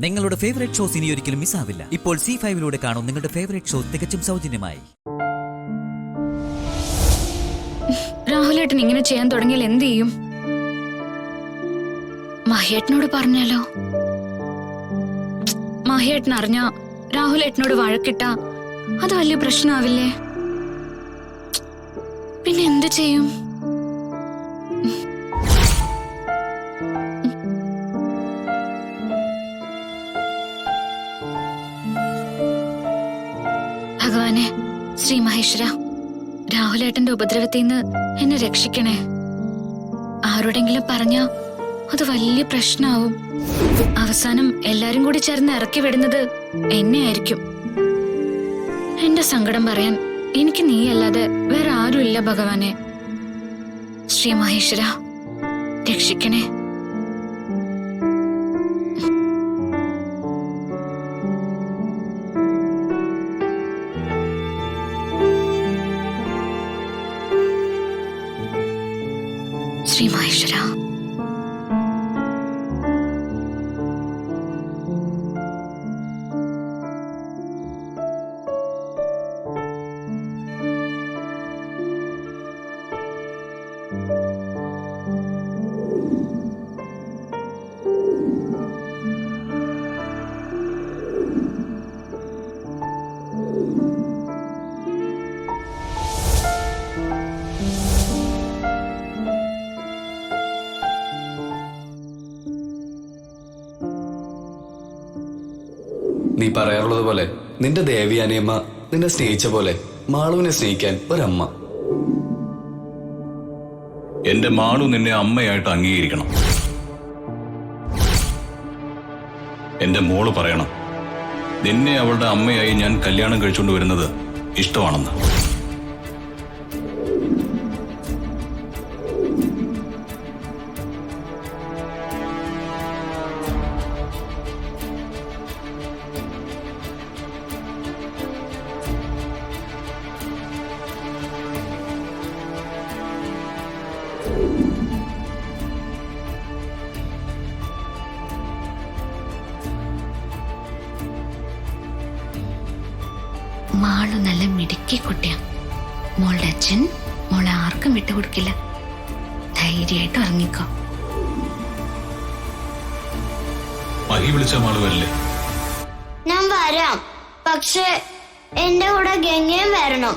നിങ്ങളുടെ favourite shows ഇനി ഒരിക്കലും മിസ്സാവില്ല. ഇപ്പോൾ C5 കാണും നിങ്ങളുടെ ഫേവറേറ്റ് ഷോ തികച്ചും സൗജന്യമായി. രാഹുലേട്ടൻ ഇങ്ങനെ ചെയ്യാൻ തുടങ്ങിയാൽ എന്ത് ചെയ്യും? മഹേട്ടനോട് പറഞ്ഞാലോ? മഹേട്ടൻ അറിഞ്ഞ രാഹുലേട്ടനോട് വഴക്കിട്ട അത് വലിയ പ്രശ്നമാവില്ലേ? പിന്നെ എന്ത് ചെയ്യും? ഭഗവാനെ, ശ്രീ മഹേശ്വര, രാഹുലേട്ടന്റെ ഉപദ്രവത്തിൽ നിന്ന് എന്നെ രക്ഷിക്കണേ. ആരോടെങ്കിലും പറഞ്ഞ അത് വലിയ പ്രശ്നമാവും. അവസാനം എല്ലാരും കൂടി ചേർന്ന് ഇറക്കി വിടുന്നത് എന്നെയായിരിക്കും. എന്റെ സങ്കടം പറയാൻ എനിക്ക് നീയല്ലാതെ വേറെ ആരുമില്ല ഭഗവാനെ. ശ്രീ മഹേശ്വര, രക്ഷിക്കണേ. ശ്രീ മഹേശ്വര, നീ പറയാറുള്ളത് പോലെ നിന്റെ ദേവിയാനിയമ്മ നിന്നെ സ്നേഹിച്ച പോലെ മാളുവിനെ സ്നേഹിക്കാൻ ഒരമ്മ. എന്റെ മാളു നിന്നെ അമ്മയായിട്ട് അംഗീകരിക്കണം. എന്റെ മോള് പറയണം നിന്നെ അവളുടെ അമ്മയായി ഞാൻ കല്യാണം കഴിച്ചുകൊണ്ട് വരുന്നത് ഇഷ്ടമാണെന്ന്. മാളു നല്ല മിടുക്കി കുട്ടിയാ. മോളുടെ അച്ഛൻ മോളെ ആർക്കും വിട്ടുകൊടുക്കില്ല. ധൈര്യമായിട്ട് ഇറങ്ങിക്കോ. മഹി വിളിച്ച മാളു വരില്ലേ? ഞാൻ വരാം, പക്ഷെ എന്റെ കൂടെ ഗംഗയും വരണം.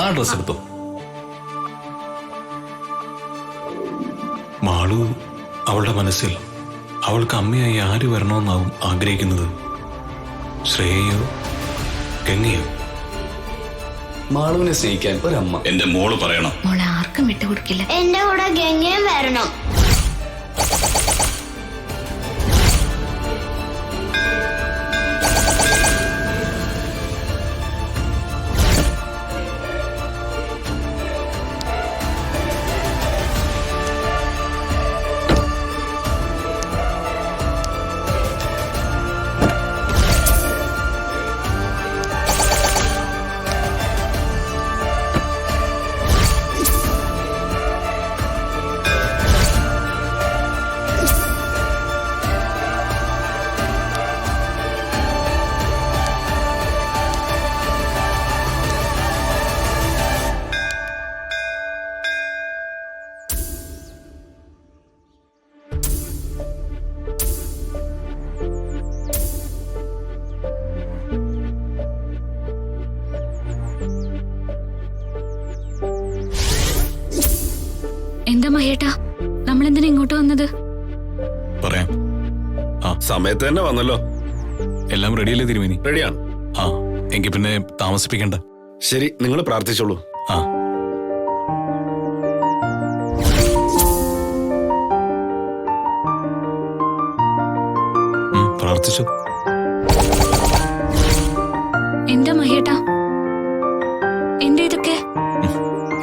ആ ഡ്രസ് എടുത്തോ. മാളു അവളുടെ മനസ്സിൽ അവൾക്ക് അമ്മയായി ആര് വരണമെന്നാവും ആഗ്രഹിക്കുന്നത്? ശ്രേയയോ ഗംഗയോ? മാളുവിനെ സ്നേഹിക്കാൻ ഒരമ്മ. എന്റെ മോള് പറയണം മോളെ ആർക്കും വിട്ടുകൊടുക്കില്ല. എന്റെ കൂടെ ഗംഗയും വരണം. എന്താ മഹേട്ടാ, നമ്മളെന്തിനാ ഇങ്ങോട്ട് വന്നത്? പറയാം. സമയത്ത് തന്നെ വന്നല്ലോ. എല്ലാം റെഡിയല്ലേ തിരുമേനി? റെഡിയാണ്. ആ, എങ്കിൽ പിന്നെ താമസിപ്പിക്കണ്ട. ശരി, നിങ്ങൾ പ്രാർത്ഥിച്ചോളൂ. ആ, പ്രാർത്ഥിച്ചു. എന്താ മഹേട്ടാ, എന്താ ഇതൊക്കെ?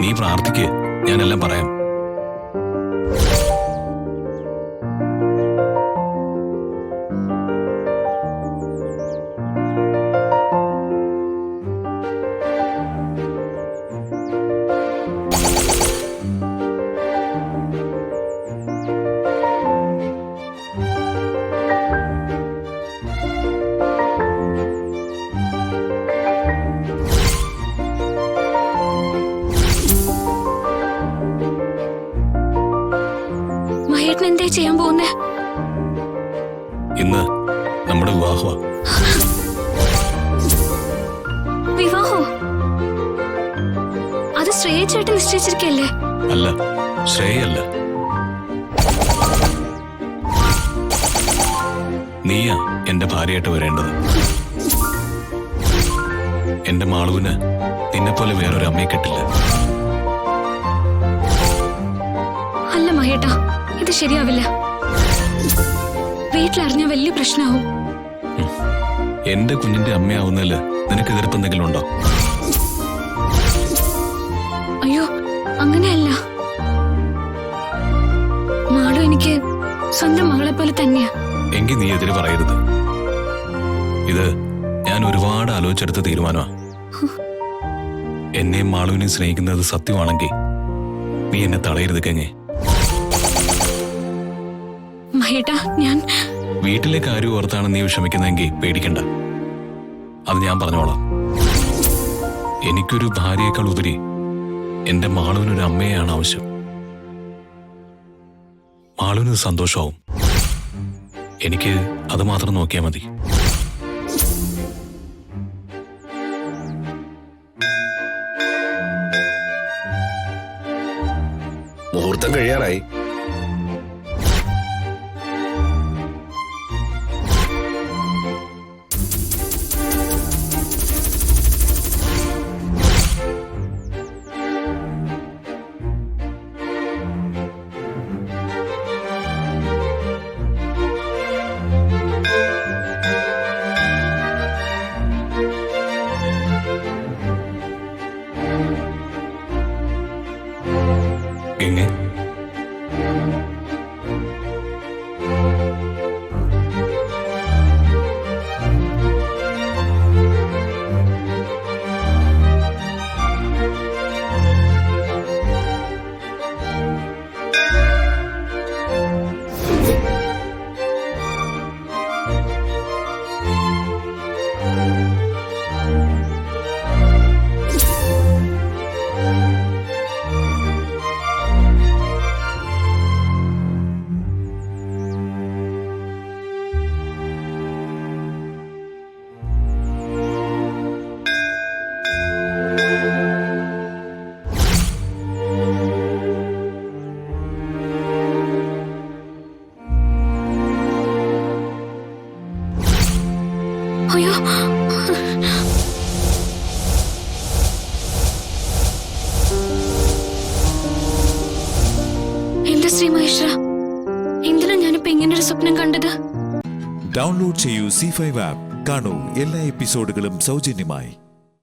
നീ പ്രാർത്ഥിക്ക്, ഞാനെല്ലാം പറയാം. ചെയ്യാൻ പോകുന്നേ? ഇന്ന് നമ്മുടെ വിവാഹമാ. വിവാഹോ? അത് ശ്രേയച്ചായിട്ട് നിശ്ചയിച്ചിരിക്കല്ലേ? അല്ല, ശ്രേയല്ല, നീയാ എന്റെ ഭാര്യയായിട്ട് വരേണ്ടത്. എന്റെ മാളുവിന് നിന്നെ പോലെ വേറൊരു അമ്മയെ കിട്ടില്ല. അല്ല മഹേട്ടാ, ഇത് ശരിയാവില്ല. വീട്ടിലറിഞ്ഞ വലിയ പ്രശ്നമാവും. എന്റെ കുഞ്ഞിന്റെ അമ്മയാവുന്നതില് നിനക്ക് എതിർപ്പെന്തെങ്കിലും ഉണ്ടോ? അയ്യോ, അങ്ങനെയല്ല. മാളു എനിക്ക് സ്വന്തം മകളെ പോലെ തന്നെയാ. എങ്കിൽ നീ എതിര് പറയരുത്. ഇത് ഞാൻ ഒരുപാട് ആലോചിച്ചെടുത്ത തീരുമാനമാ. എന്നെയും മാളുവിനെയും സ്നേഹിക്കുന്നത് സത്യമാണെങ്കിൽ നീ എന്നെ തടയരുത് കങ്ങേ. മഹേട്ടാ, ഞാൻ വീട്ടിലെ കാര്യം ഓർത്താണ് നീ വിഷമിക്കുന്നതെങ്കിൽ പേടിക്കണ്ട. അത് ഞാൻ പറഞ്ഞോളാം. എനിക്കൊരു ഭാര്യയേക്കാൾ ഉപരി എന്റെ മാളുവിനൊരു അമ്മയെയാണ് ആവശ്യം. മാളുവിന് സന്തോഷമാവും. എനിക്ക് അത് മാത്രം നോക്കിയാൽ മതി. മുഹൂർത്തം കഴിയാറായി. എങ്ങനെ? അയ്യോ, എന്താ ശ്രീ മഹേശ്വര, എന്തിനാ ഞാനിപ്പോ ഇങ്ങനൊരു സ്വപ്നം കണ്ടത്? ഡൗൺലോഡ് ചെയ്യൂ C5 ആപ്പ്. കാണൂ എല്ലാ എപ്പിസോഡുകളും സൗജന്യമായി.